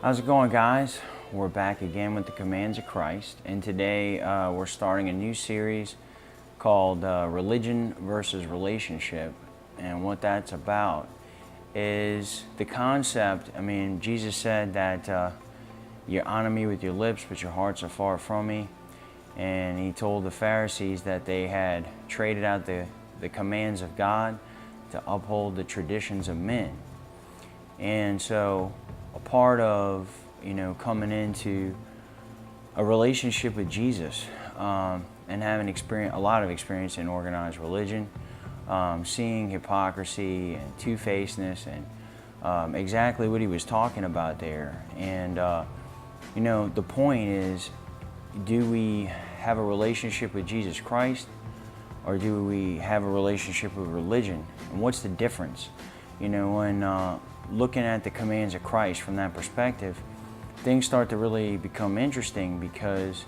How's it going, guys? We're back again with the commands of Christ, and today we're starting a new series called Religion versus Relationship. And what that's about is the concept. I mean, Jesus said that you honor me with your lips, but your hearts are far from me. And he told the Pharisees that they had traded out the commands of God to uphold the traditions of men. And so a part of, coming into a relationship with Jesus and having a lot of experience in organized religion, seeing hypocrisy and two-facedness and exactly what he was talking about there. And, the point is, do we have a relationship with Jesus Christ, or do we have a relationship with religion? And what's the difference? When looking at the commands of Christ from that perspective, things start to really become interesting, because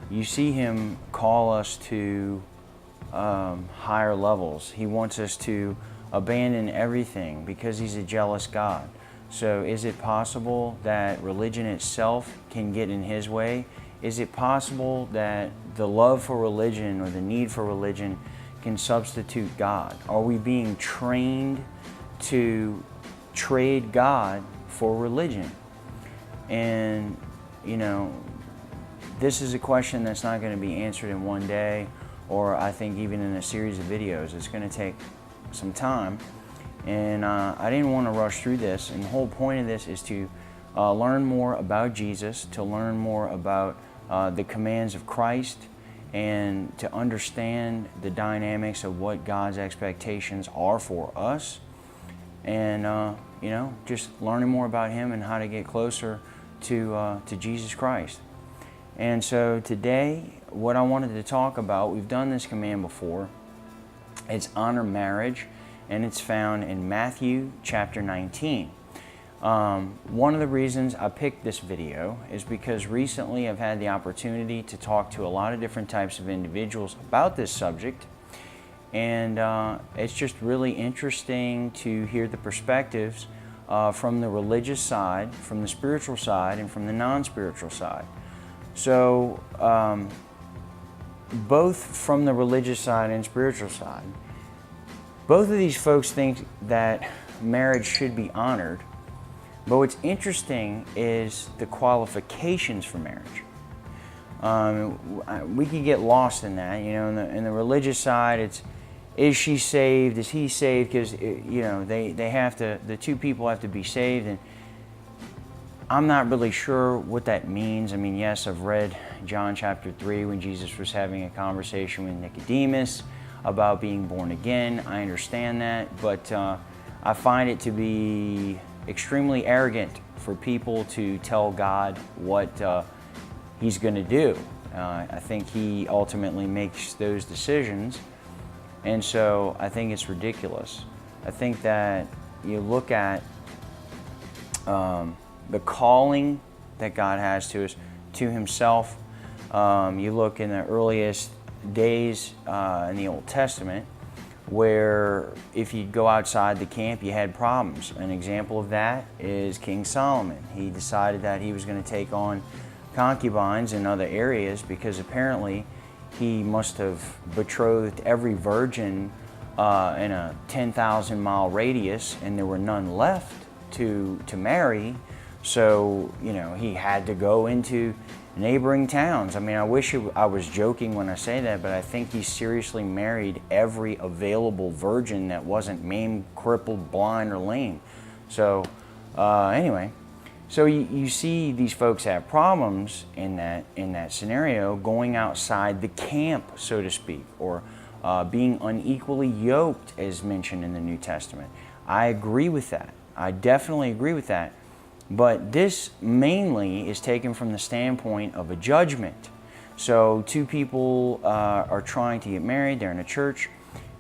you see him call us to higher levels. He wants us to abandon everything because he's a jealous God. So is it possible that religion itself can get in his way? Is it possible that the love for religion or the need for religion can substitute God? Are we being trained to trade God for religion? And this is a question that's not going to be answered in one day, or I think even in a series of videos. It's going to take some time, and I didn't want to rush through this. And the whole point of this is to learn more about Jesus, to learn more about the commands of Christ, and to understand the dynamics of what God's expectations are for us. And just learning more about him and how to get closer to Jesus Christ. And so today, what I wanted to talk about, we've done this command before. It's honor marriage, and it's found in Matthew chapter 19. One of the reasons I picked this video is because recently I've had the opportunity to talk to a lot of different types of individuals about this subject. And it's just really interesting to hear the perspectives from the religious side, from the spiritual side, and from the non-spiritual side. So both from the religious side and spiritual side, both of these folks think that marriage should be honored. But what's interesting is the qualifications for marriage. We could get lost in that. In the religious side, it's, is she saved? Is he saved? Because they have to. The two people have to be saved, and I'm not really sure what that means. I mean, yes, I've read John chapter 3 when Jesus was having a conversation with Nicodemus about being born again. I understand that, but I find it to be extremely arrogant for people to tell God what he's going to do. I think he ultimately makes those decisions. And so I think it's ridiculous. I think that you look at the calling that God has to us, to himself. You look in the earliest days in the Old Testament, where if you go outside the camp, you had problems. An example of that is King Solomon. He decided that he was going to take on concubines in other areas because apparently he must have betrothed every virgin in a 10,000-mile radius, and there were none left to marry. So, he had to go into neighboring towns. I mean, I wish I was joking when I say that, but I think he seriously married every available virgin that wasn't maimed, crippled, blind, or lame. So, anyway. So you see these folks have problems in that scenario, going outside the camp, so to speak, or being unequally yoked, as mentioned in the New Testament. I agree with that. I definitely agree with that. But this mainly is taken from the standpoint of a judgment. So two people are trying to get married, they're in a church,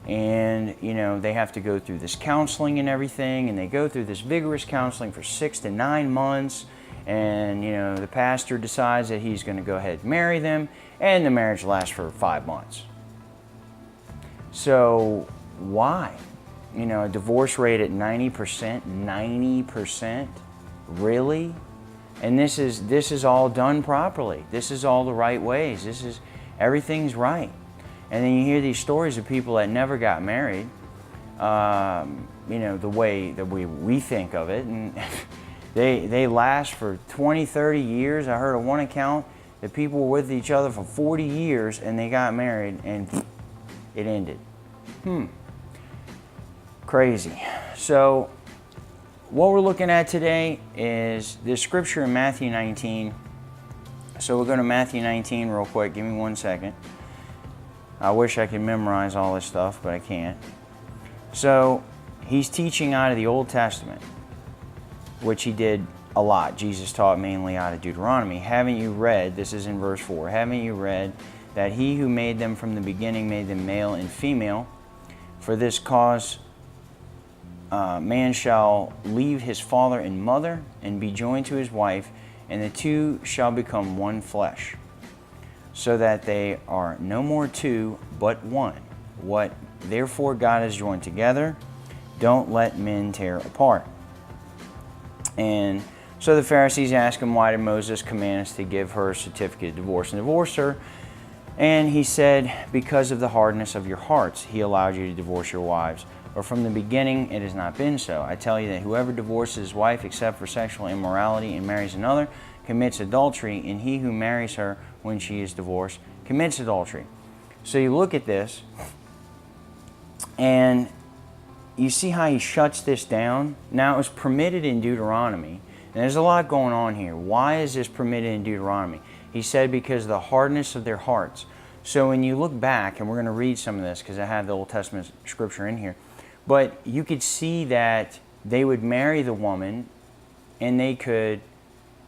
and they have to go through this counseling and everything, and they go through this vigorous counseling for 6 to 9 months, And, the pastor decides that he's going to go ahead and marry them, and the marriage lasts for 5 months. So, why? A divorce rate at 90%, 90%? Really? And this is all done properly. This is all the right ways. Everything's right. And then you hear these stories of people that never got married, the way that we think of it, and they last for 20, 30 years. I heard of one account that people were with each other for 40 years and they got married and it ended. Crazy. So what we're looking at today is this scripture in Matthew 19. So we'll go to Matthew 19 real quick. Give me 1 second. I wish I could memorize all this stuff, but I can't. So he's teaching out of the Old Testament, which he did a lot. Jesus taught mainly out of Deuteronomy. Haven't you read, this is in verse 4, haven't you read that he who made them from the beginning made them male and female? For this cause man shall leave his father and mother and be joined to his wife, and the two shall become one flesh. So that they are no more two, but one. What therefore God has joined together, don't let men tear apart. And so the Pharisees ask him, why did Moses command us to give her a certificate of divorce and divorce her? And he said, because of the hardness of your hearts, he allowed you to divorce your wives. Or from the beginning it has not been so. I tell you that whoever divorces his wife except for sexual immorality and marries another commits adultery, and he who marries her when she is divorced commits adultery. So you look at this, and you see how he shuts this down. Now it was permitted in Deuteronomy, and there's a lot going on here. Why is this permitted in Deuteronomy? He said because of the hardness of their hearts. So when you look back, and we're going to read some of this because I have the Old Testament scripture in here, but you could see that they would marry the woman and they could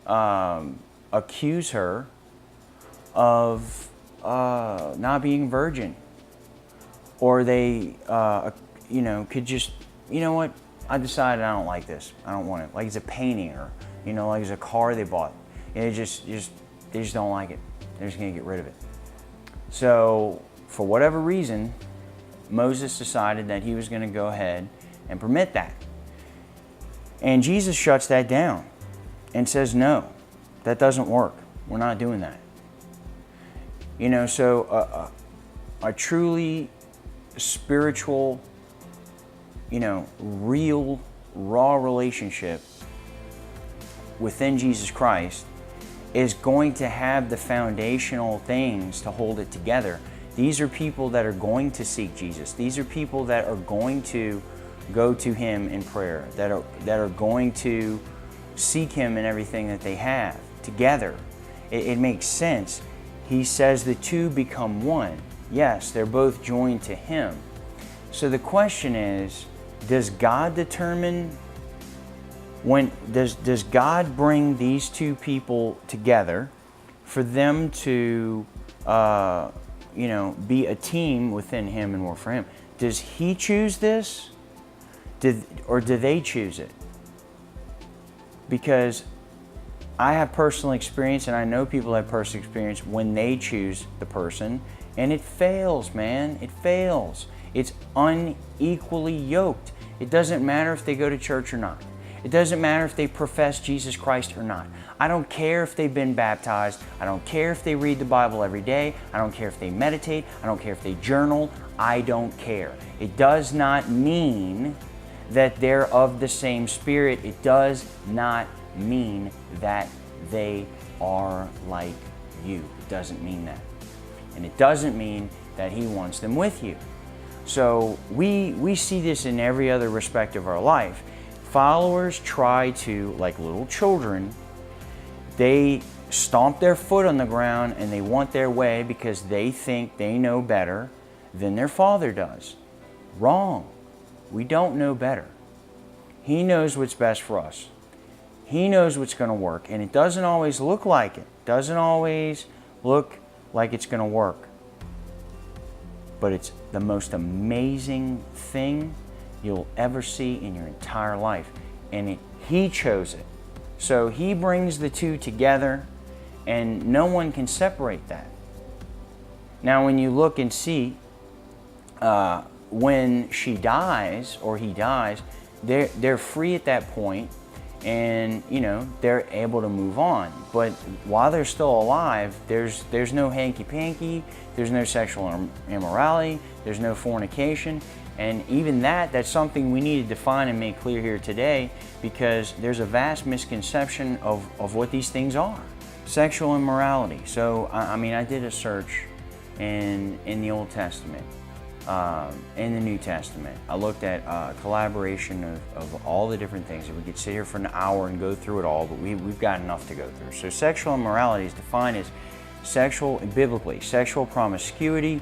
accuse her of not being virgin, or they could just, what, I decided I don't like this, I don't want it, like it's a painting, or like it's a car they bought, and they just don't like it, they're just going to get rid of it. So for whatever reason, Moses decided that he was going to go ahead and permit that, and Jesus shuts that down and says, no, that doesn't work. We're not doing that. So a truly spiritual, real, raw relationship within Jesus Christ is going to have the foundational things to hold it together. These are people that are going to seek Jesus. These are people that are going to go to him in prayer, that are going to seek him in everything that they have together. It makes sense. He says the two become one. Yes, they're both joined to him. So the question is, does God determine does God bring these two people together for them to be a team within him and work for him? Does he choose this? Or do they choose it? Because I have personal experience, and I know people have personal experience when they choose the person, and it fails, man. It fails. It's unequally yoked. It doesn't matter if they go to church or not. It doesn't matter if they profess Jesus Christ or not. I don't care if they've been baptized. I don't care if they read the Bible every day. I don't care if they meditate. I don't care if they journal. I don't care. It does not mean that they're of the same spirit. It does not mean that they are like you. It doesn't mean that. And it doesn't mean that he wants them with you. So we see this in every other respect of our life. Followers try to, like little children, they stomp their foot on the ground and they want their way because they think they know better than their father does. Wrong. We don't know better. He knows what's best for us. He knows what's going to work, and it doesn't always look like it. Doesn't always look like it's going to work. But it's the most amazing thing you'll ever see in your entire life. And he chose it. So he brings the two together, and no one can separate that. Now, when you look and see, when she dies or he dies, they're free at that point, and they're able to move on. But while they're still alive, there's no hanky-panky, there's no sexual immorality, there's no fornication. And even that's something we need to define and make clear here today, because there's a vast misconception of what these things are. Sexual immorality. So, I did a search in the Old Testament, in the New Testament. I looked at a collaboration of all the different things. We could sit here for an hour and go through it all, but we've got enough to go through. So sexual immorality is defined as biblically, sexual promiscuity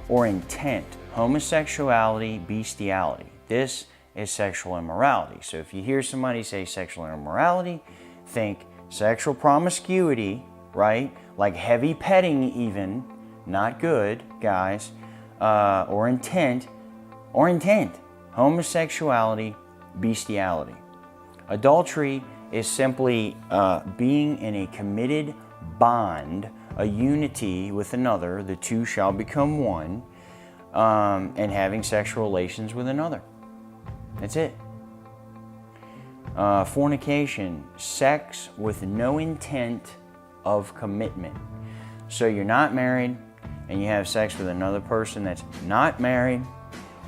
or intent, homosexuality, bestiality. This is sexual immorality. So if you hear somebody say sexual immorality, think sexual promiscuity, right? Like heavy petting even, not good, guys, or intent, homosexuality, bestiality. Adultery is simply being in a committed bond, a unity with another, the two shall become one, and having sexual relations with another. That's it. Fornication, sex with no intent of commitment. So you're not married and you have sex with another person that's not married,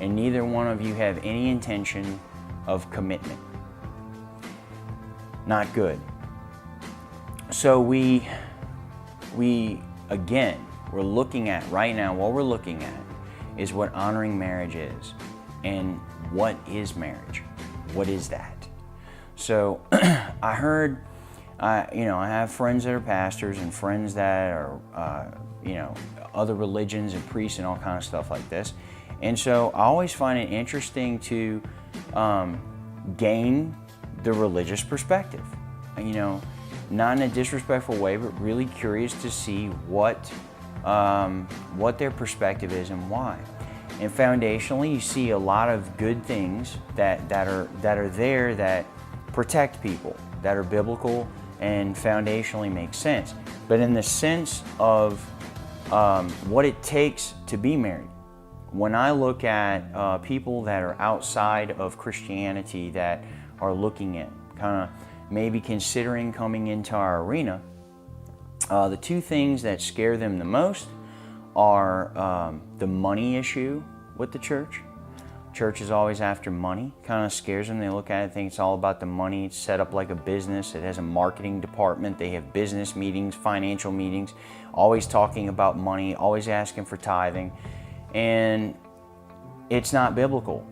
and neither one of you have any intention of commitment. Not good. So we're looking at right now, what we're looking at is what honoring marriage is. And what is marriage? What is that? So I heard, I have friends that are pastors and friends that are, other religions and priests and all kind of stuff like this. And so I always find it interesting to gain the religious perspective. Not in a disrespectful way, but really curious to see what their perspective is and why. And foundationally, you see a lot of good things that are there that protect people, that are biblical and foundationally make sense. But in the sense of what it takes to be married, when I look at people that are outside of Christianity that are looking at kind of maybe considering coming into our arena, the two things that scare them the most are the money issue with the church. Church is always after money. Kind of scares them. They look at it, think it's all about the money. It's set up like a business. It has a marketing department. They have business meetings, financial meetings, always talking about money, always asking for tithing. And it's not biblical.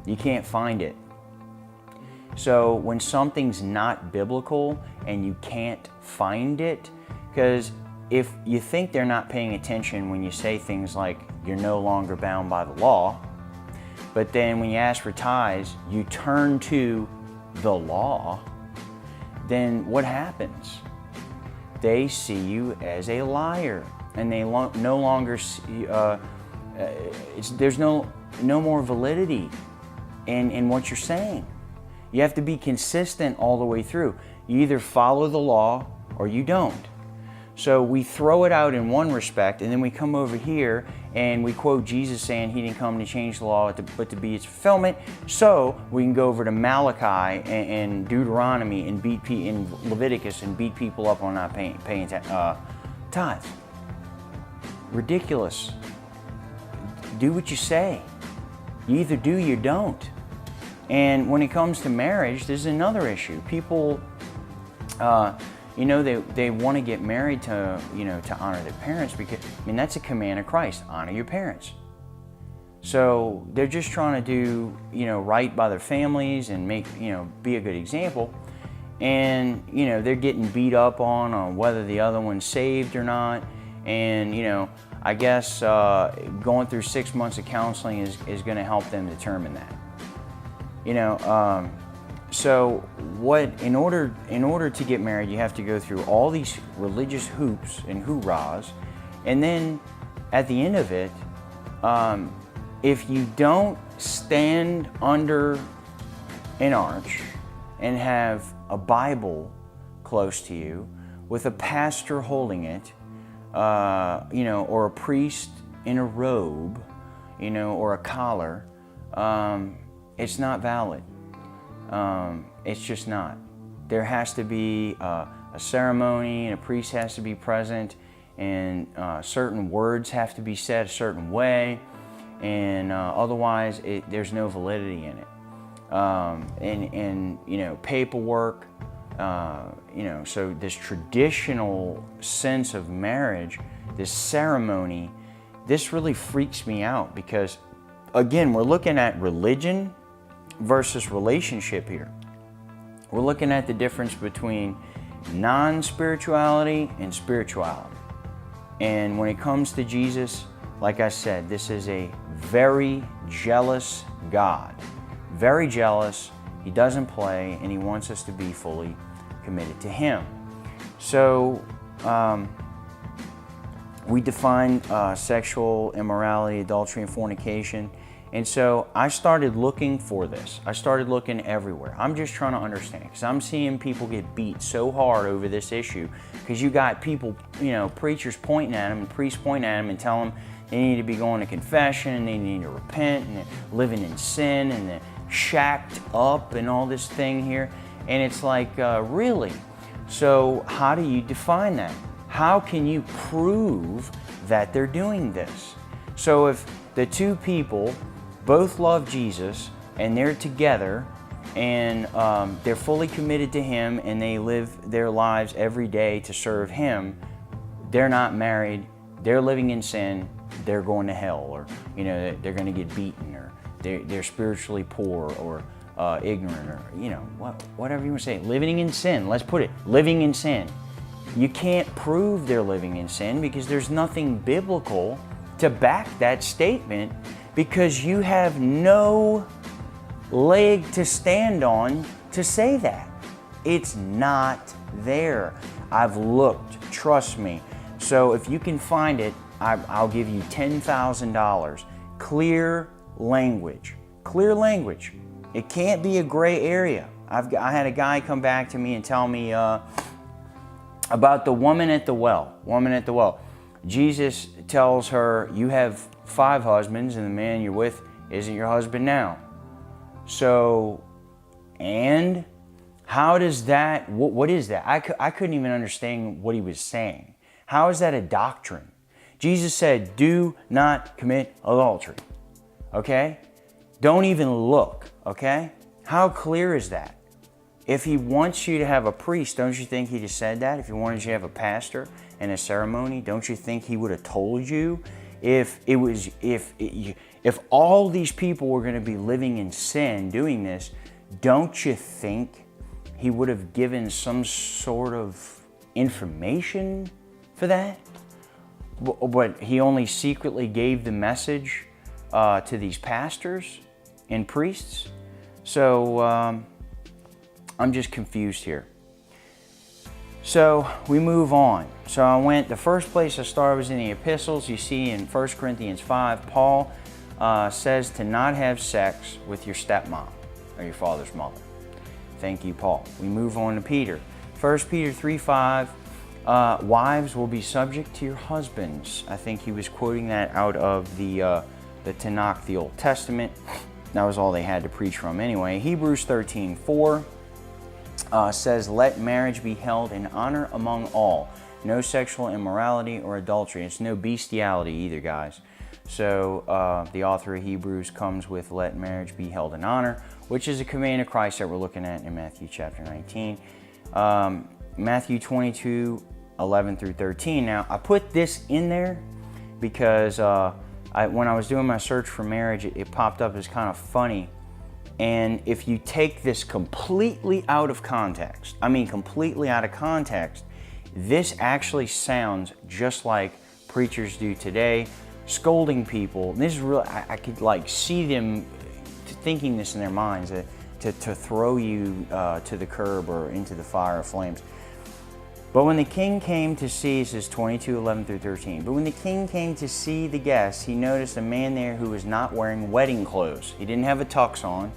You can't find it. So when something's not biblical and you can't find it, because if you think they're not paying attention when you say things like you're no longer bound by the law, but then when you ask for tithes, you turn to the law, then what happens? They see you as a liar, and they no longer see, there's no more validity in what you're saying. You have to be consistent all the way through. You either follow the law or you don't. So we throw it out in one respect, and then we come over here and we quote Jesus saying he didn't come to change the law but to be its fulfillment. So we can go over to Malachi and Deuteronomy and in Leviticus and beat people up on not paying tithes. Ridiculous. Do what you say. You either do or you don't. And when it comes to marriage, there's another issue. People, they want to get married to honor their parents because, that's a command of Christ, honor your parents. So they're just trying to do, right by their families and make, be a good example. And, they're getting beat up on whether the other one's saved or not. And, I guess going through 6 months of counseling is going to help them determine that. So in order to get married, you have to go through all these religious hoops and hoorahs, and then at the end of it, if you don't stand under an arch and have a Bible close to you with a pastor holding it, or a priest in a robe, or a collar, it's not valid. It's just not. There has to be a ceremony, and a priest has to be present, and certain words have to be said a certain way, and otherwise there's no validity in it. And paperwork, so this traditional sense of marriage, this ceremony, this really freaks me out because, again, we're looking at religion versus relationship here. We're looking at the difference between non-spirituality and spirituality. And when it comes to Jesus, like I said, this is a very jealous God. Very jealous. He doesn't play, and he wants us to be fully committed to him. So we define sexual immorality, adultery, and fornication. And so I started looking for this. I started looking everywhere. I'm just trying to understand, because I'm seeing people get beat so hard over this issue, because you got people, preachers pointing at them and priests pointing at them and telling them they need to be going to confession, and they need to repent, and they're living in sin, and they're shacked up and all this thing here. And it's like, really? So how do you define that? How can you prove that they're doing this? So if the two people both love Jesus and they're together and they're fully committed to him and they live their lives every day to serve him, they're not married, they're living in sin, they're going to hell, or they're going to get beaten, or they're spiritually poor, or ignorant, or whatever you want to say, living in sin. Let's put it, living in sin. You can't prove they're living in sin because there's nothing biblical to back that statement, because you have no leg to stand on to say that. It's not there. I've looked, trust me. So if you can find it, I'll give you $10,000. Clear language. Clear language. It can't be a gray area. I had a guy come back to me and tell me about the woman at the well. Woman at the well. Jesus tells her, you have 5 husbands, and the man you're with isn't your husband now. So, and how does that, what is that? I couldn't even understand what he was saying. How is that a doctrine? Jesus said, do not commit adultery. Okay? Don't even look. Okay? How clear is that? If he wants you to have a priest, don't you think he just said that? If he wanted you to have a pastor and a ceremony, don't you think he would have told you? If all these people were going to be living in sin doing this, don't you think he would have given some sort of information for that? But he only secretly gave the message to these pastors and priests. So I'm just confused here. So we move on. So the first place I started was in the epistles. You see in 1 Corinthians 5, Paul says to not have sex with your stepmom or your father's mother. Thank you, Paul. We move on to Peter. 1 Peter 3:5, wives will be subject to your husbands. I think he was quoting that out of the Tanakh, the Old Testament. That was all they had to preach from anyway. Hebrews 13:4 says, let marriage be held in honor among all. No sexual immorality or adultery. It's no bestiality either, guys. So the author of Hebrews comes with let marriage be held in honor, which is a command of Christ that we're looking at in Matthew chapter 19. Matthew 22:11 through 13. Now, I put this in there because when I was doing my search for marriage, it popped up as kind of funny. And if you take this completely out of context, completely out of context, this actually sounds just like preachers do today, scolding people. And this is real. I could see them thinking this in their minds, to throw you to the curb or into the fire of flames. But when the king came to see, this is 22:11 through 13. But when the king came to see the guests, he noticed a man there who was not wearing wedding clothes. He didn't have a tux on.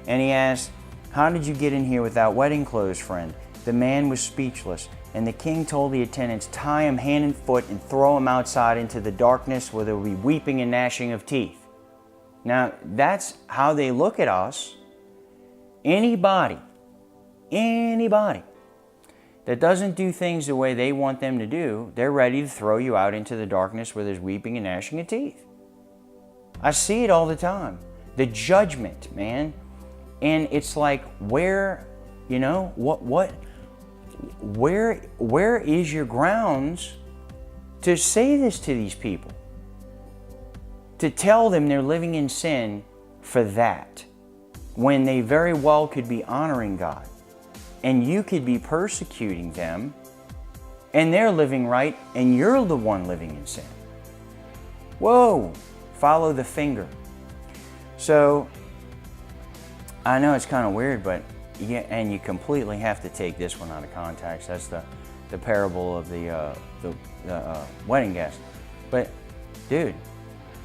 And he asked, How did you get in here without wedding clothes, friend?" The man was speechless, and the king told the attendants, "Tie him hand and foot and throw him outside into the darkness where there will be weeping and gnashing of teeth." Now, that's how they look at us. Anybody that doesn't do things the way they want them to do, they're ready to throw you out into the darkness where there's weeping and gnashing of teeth. I see it all the time. The judgment, man. And it's like, where is your grounds to say this to these people? To tell them they're living in sin for that, when they very well could be honoring God. And you could be persecuting them, and they're living right, and you're the one living in sin. Whoa, follow the finger. So, I know it's kind of weird, but yeah, and you completely have to take this one out of context. That's the parable of the wedding guest. But, dude,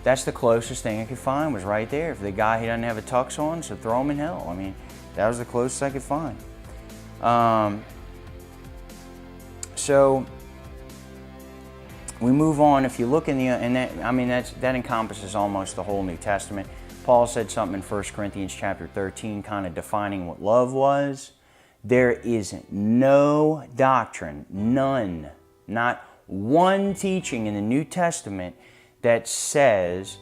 that's the closest thing I could find was right there. If the guy, he doesn't have a tux on, so throw him in hell. I mean, that was the closest I could find. So we move on. If you look in that encompasses almost the whole New Testament. Paul said something in 1 Corinthians chapter 13, kind of defining what love was. There is no doctrine, none, not one teaching in the New Testament that says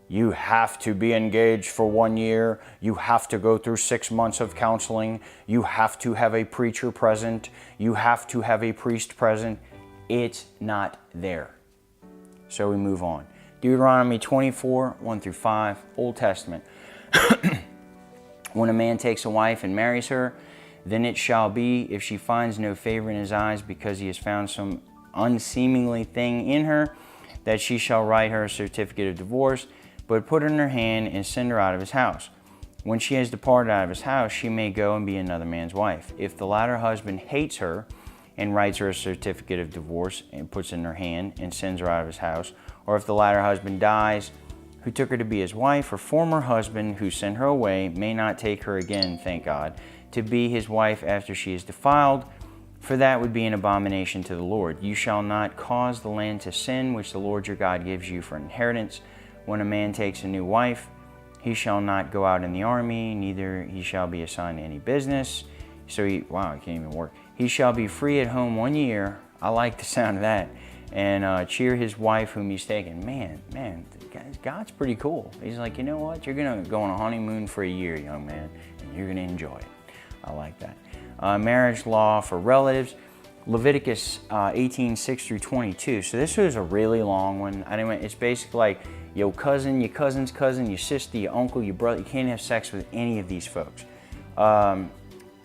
you have to be engaged for 1 year, you have to go through 6 months of counseling, you have to have a preacher present, you have to have a priest present. It's not there. So we move on. Deuteronomy 24, 1 through 5, Old Testament. When a man takes a wife and marries her, then it shall be, if she finds no favor in his eyes because he has found some unseemly thing in her, that she shall write her a certificate of divorce, but put it in her hand and send her out of his house. When she has departed out of his house, she may go and be another man's wife. If the latter husband hates her and writes her a certificate of divorce and puts it in her hand and sends her out of his house, or if the latter husband dies, who took her to be his wife, her former husband who sent her away may not take her again, thank God, to be his wife after she is defiled, for that would be an abomination to the Lord. You shall not cause the land to sin, which the Lord your God gives you for inheritance. When a man takes a new wife, he shall not go out in the army, neither he shall be assigned to any business. So I can't even work. He shall be free at home 1 year. I like the sound of that. And cheer his wife whom he's taken. Man, God's pretty cool. He's like, you know what? You're going to go on a honeymoon for 1 year, young man, and you're going to enjoy it. I like that. Marriage law for relatives. Leviticus 18, 6 through 22. So this was a really long one. It's basically like your cousin, your cousin's cousin, your sister, your uncle, your brother. You can't have sex with any of these folks.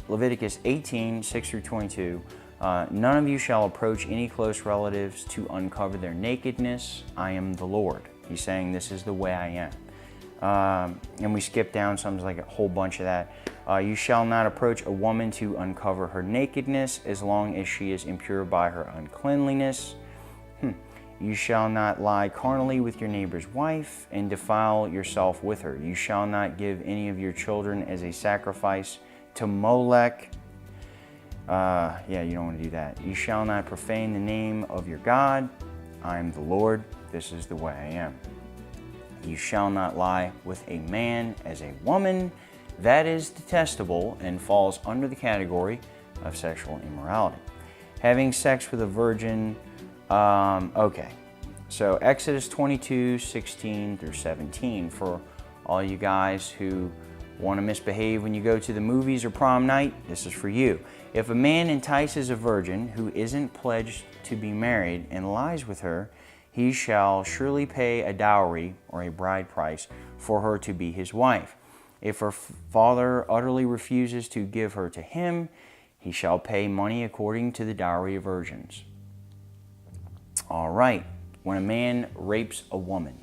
Leviticus 18, 6 through 22. None of you shall approach any close relatives to uncover their nakedness. I am the Lord. He's saying this is the way I am. And we skip down something like a whole bunch of that. You shall not approach a woman to uncover her nakedness as long as she is impure by her uncleanliness. You shall not lie carnally with your neighbor's wife and defile yourself with her. You shall not give any of your children as a sacrifice to Molech. You don't want to do that. You shall not profane the name of your God. I am the Lord. This is the way I am. You shall not lie with a man as a woman. That is detestable and falls under the category of sexual immorality. Having sex with a virgin. Okay. So Exodus 22, 16 through 17. For all you guys who want to misbehave when you go to the movies or prom night, this is for you. If a man entices a virgin who isn't pledged to be married and lies with her, he shall surely pay a dowry or a bride price for her to be his wife. If her father utterly refuses to give her to him, he shall pay money according to the dowry of virgins. All right, when a man rapes a woman.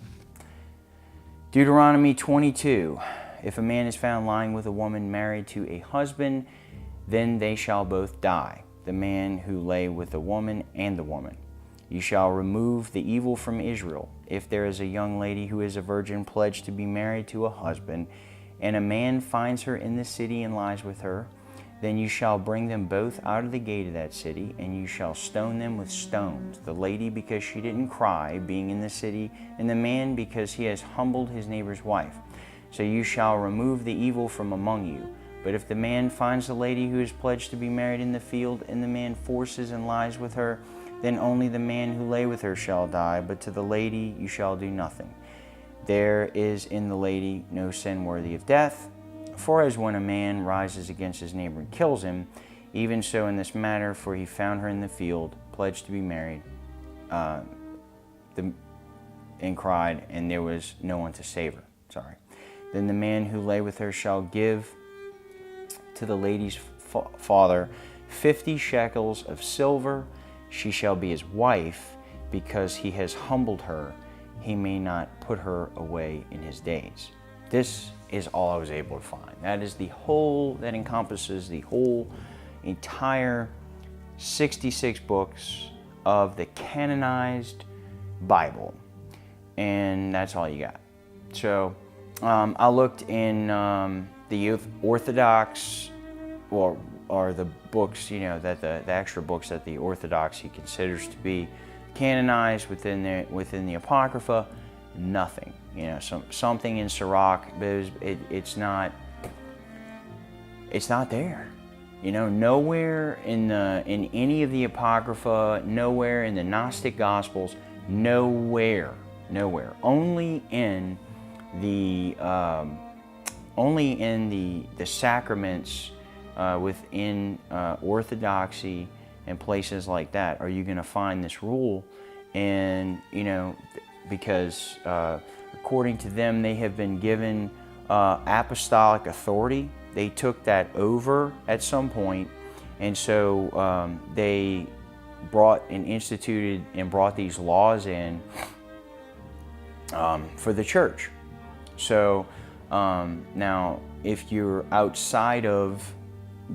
Deuteronomy 22. If a man is found lying with a woman married to a husband, then they shall both die, the man who lay with the woman and the woman. You shall remove the evil from Israel. If there is a young lady who is a virgin pledged to be married to a husband, and a man finds her in the city and lies with her, then you shall bring them both out of the gate of that city, and you shall stone them with stones, the lady because she didn't cry, being in the city, and the man because he has humbled his neighbor's wife. So you shall remove the evil from among you. But if the man finds the lady who is pledged to be married in the field, and the man forces and lies with her, then only the man who lay with her shall die, but to the lady you shall do nothing. There is in the lady no sin worthy of death. For as when a man rises against his neighbor and kills him, even so in this matter, for he found her in the field, pledged to be married, and cried, and there was no one to save her. Then the man who lay with her shall give to the lady's father 50 shekels of silver. She shall be his wife, because he has humbled her. He may not put her away in his days. This is all I was able to find. That encompasses the whole entire 66 books of the canonized Bible. And that's all you got. So I looked in the Orthodox, or the books, that the extra books that the Orthodoxy considers to be canonized within the Apocrypha. Nothing. Something in Sirach, but it's not there. Nowhere in any of the Apocrypha, nowhere in the Gnostic Gospels, nowhere. Only in the sacraments within Orthodoxy and places like that are you going to find this rule. And because according to them, they have been given apostolic authority. They took that over at some point, and so they brought these laws in for the church. So now, if you're outside of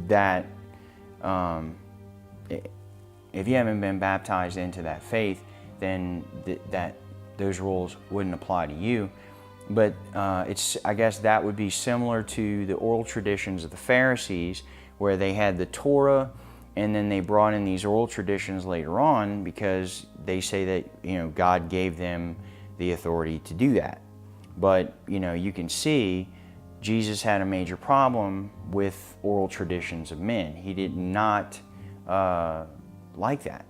that, if you haven't been baptized into that faith, then those rules wouldn't apply to you. But I guess that would be similar to the oral traditions of the Pharisees, where they had the Torah, and then they brought in these oral traditions later on because they say that God gave them the authority to do that. But you can see Jesus had a major problem with oral traditions of men. He did not like that.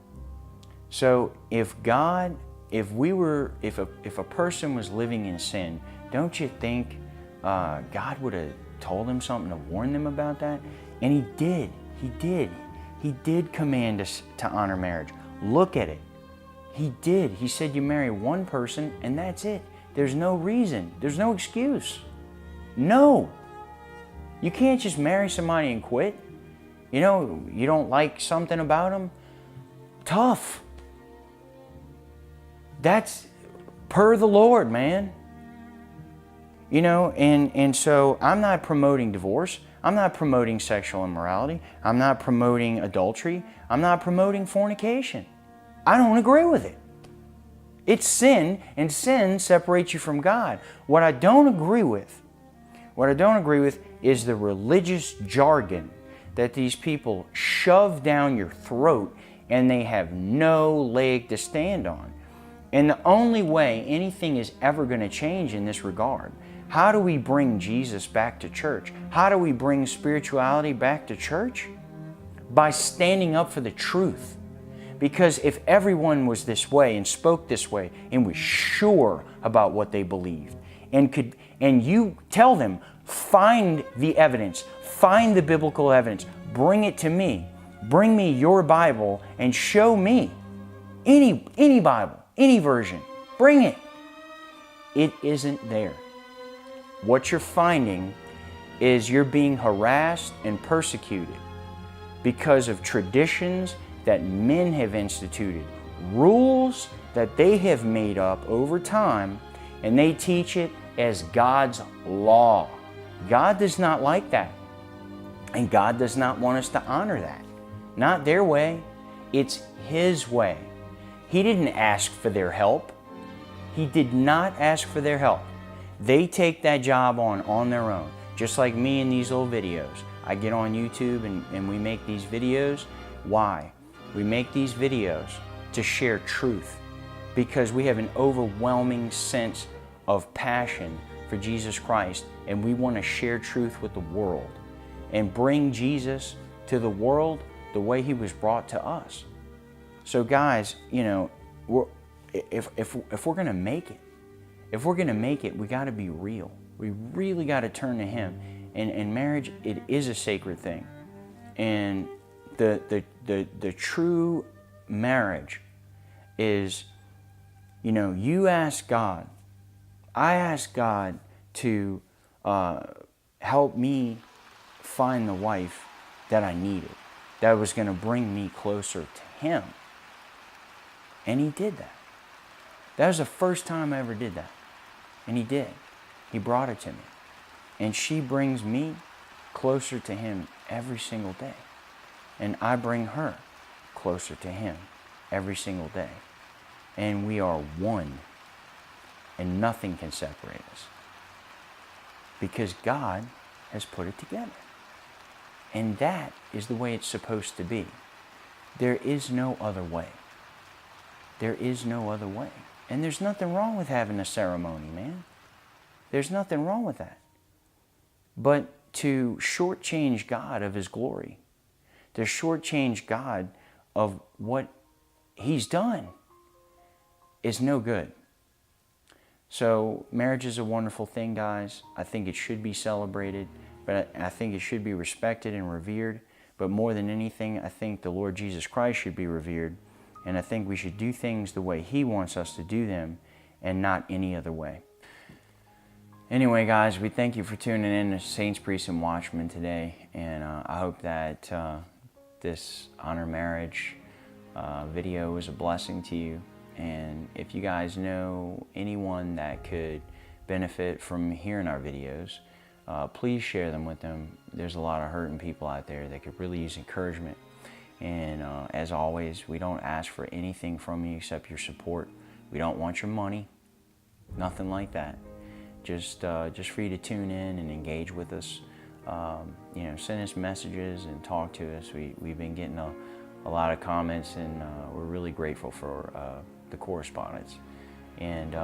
So if a person was living in sin, don't you think God would have told him something to warn them about that? And he did. He did command us to honor marriage. Look at it. He did. He said you marry one person and that's it. There's no reason. There's no excuse. No. You can't just marry somebody and quit. You don't like something about them? Tough. That's per the Lord, man. And so I'm not promoting divorce. I'm not promoting sexual immorality. I'm not promoting adultery. I'm not promoting fornication. I don't agree with it. It's sin, and sin separates you from God. What I don't agree with is the religious jargon that these people shove down your throat, and they have no leg to stand on. And the only way anything is ever going to change in this regard, how do we bring Jesus back to church? How do we bring spirituality back to church? By standing up for the truth. Because if everyone was this way and spoke this way and was sure about what they believed, and you tell them, find the evidence, find the biblical evidence, bring it to me, bring me your Bible and show me any Bible, any version, bring it. It isn't there. What you're finding is you're being harassed and persecuted because of traditions that men have instituted, rules that they have made up over time, and they teach it as God's law. God does not like that, and God does not want us to honor that. Not their way, it's His way. He didn't ask for their help. He did not ask for their help. They take that job on their own. Just like me in these little videos. I get on YouTube and we make these videos. Why? We make these videos to share truth because we have an overwhelming sense of passion for Jesus Christ, and we want to share truth with the world and bring Jesus to the world the way he was brought to us. So guys, you know, if we're going to make it, we got to be real. We really got to turn to him. And marriage, it is a sacred thing. And the true marriage is, you know, you ask God. I asked God to help me find the wife that I needed, that was going to bring me closer to him. And he did that. That was the first time I ever did that. And he did. He brought it to me. And she brings me closer to him every single day. And I bring her closer to him every single day. And we are one. And nothing can separate us. Because God has put it together. And that is the way it's supposed to be. There is no other way. There is no other way. And there's nothing wrong with having a ceremony, man. There's nothing wrong with that. But to shortchange God of his glory, to shortchange God of what he's done, is no good. So marriage is a wonderful thing, guys. I think it should be celebrated, but I think it should be respected and revered. But more than anything, I think the Lord Jesus Christ should be revered. And I think we should do things the way he wants us to do them and not any other way. Anyway, guys, we thank you for tuning in to Saints, Priests, and Watchmen today. And I hope that this Honor Marriage video was a blessing to you. And if you guys know anyone that could benefit from hearing our videos, please share them with them. There's a lot of hurting people out there that could really use encouragement. And as always, we don't ask for anything from you except your support. We don't want your money, nothing like that. Just for you to tune in and engage with us. You know, send us messages and talk to us. We've been getting a lot of comments, and we're really grateful for the correspondence. And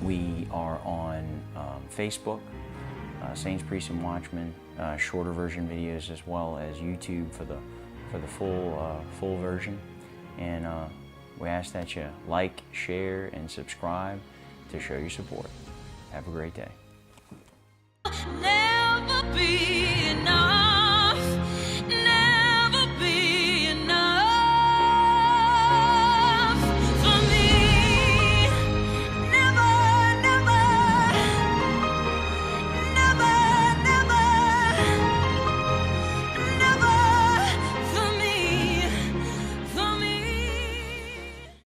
we are on Facebook, Saints, Priests, and Watchmen, shorter version videos, as well as YouTube for the full version. And we ask that you like, share, and subscribe to show your support. Have a great day.